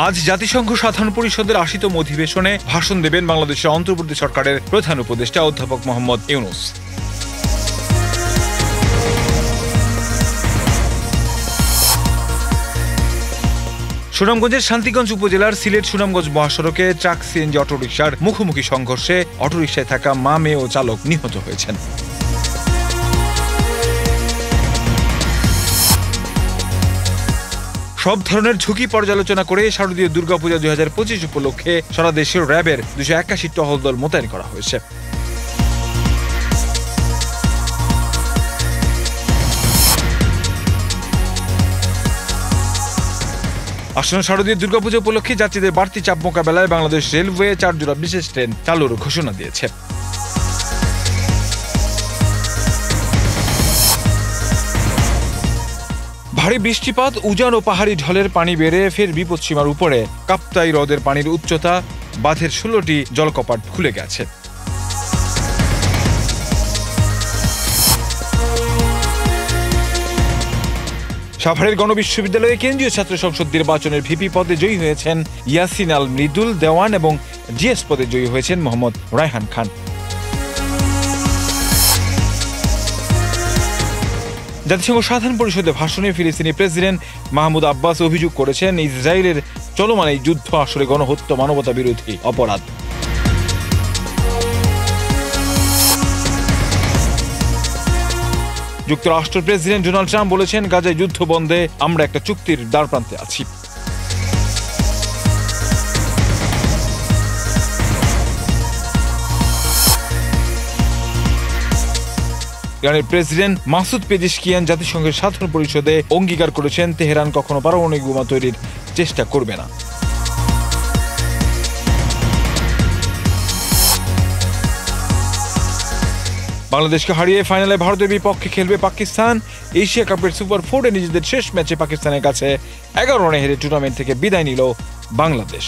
আজ জাতিসংঘ সাধারণ পরিষদের ৮০তম অধিবেশনে ভাষণ দেবেন বাংলাদেশের অন্তর্বর্তী সরকারের প্রধান উপদেষ্টা অধ্যাপক মোহাম্মদ ইউনূস। সুনামগঞ্জের শান্তিগঞ্জ উপজেলার সিলেট সুনামগঞ্জ মহাসড়কে ট্রাক সিএনজি অটোরিকশার মুখোমুখি সংঘর্ষে অটোরিকশায় থাকা মা, মেয়ে ও চালক নিহত হয়েছেন। সব ধরনের ঝুঁকি পর্যালোচনা করে শারদীয় দুর্গাপূজা ২০২৫ উপলক্ষে সারা দেশের র্যাবের ২৮১ টহল দল মোতায়েন করা হয়েছে। আসন্ন শারদীয় দুর্গাপূজা উপলক্ষে যাত্রীদের বাড়তি চাপ মোকাবেলায় বাংলাদেশ রেলওয়ে ৪ জোড়া বিশেষ ট্রেন চালুর ঘোষণা দিয়েছে। ভারী বৃষ্টিপাত, উজান ও পাহাড়ি ঢলের পানি বেড়ে ফের বিপদসীমার উপরে। কাপ্তাই হ্রদের পানির উচ্চতা, বাঁধের ১৬টি জলকপাট খুলে গেছে। সাভারের গণবিশ্ববিদ্যালয়ে কেন্দ্রীয় ছাত্র সংসদ নির্বাচনের ভিপি পদে জয়ী হয়েছেন ইয়াসিন আল মৃদুল দেওয়ান এবং জিএস পদে জয়ী হয়েছেন মোহাম্মদ রায়হান খান। জাতিসংঘ সাধারণ পরিষদে ভাষণে ফিলিস্তিনি প্রেসিডেন্ট মাহমুদ আব্বাস অভিযোগ করেছেন ইসরায়েলের চলমান এই যুদ্ধ আসলে গণহত্যা, মানবতা বিরোধী অপরাধ। যুক্তরাষ্ট্রের প্রেসিডেন্ট ডোনাল্ড ট্রাম্প বলেছেন, গাজায় যুদ্ধ বন্ধে আমরা একটা চুক্তির দ্বারপ্রান্তে আছি। ইরানের প্রেসিডেন্ট মাসুদ পেজিশকিয়ান জাতিসংঘের সাধারণ পরিষদে অঙ্গীকার করেছেন তেহরান কখনো পারমাণবিক বোমা তৈরির চেষ্টা করবে না। বাংলাদেশকে হারিয়ে ফাইনালে ভারতের বিপক্ষে খেলবে পাকিস্তান। এশিয়া কাপের সুপার 4-এ নিজেদের শেষ ম্যাচে পাকিস্তানের কাছে ১১ রানে হেরে টুর্নামেন্ট থেকে বিদায় নিল বাংলাদেশ।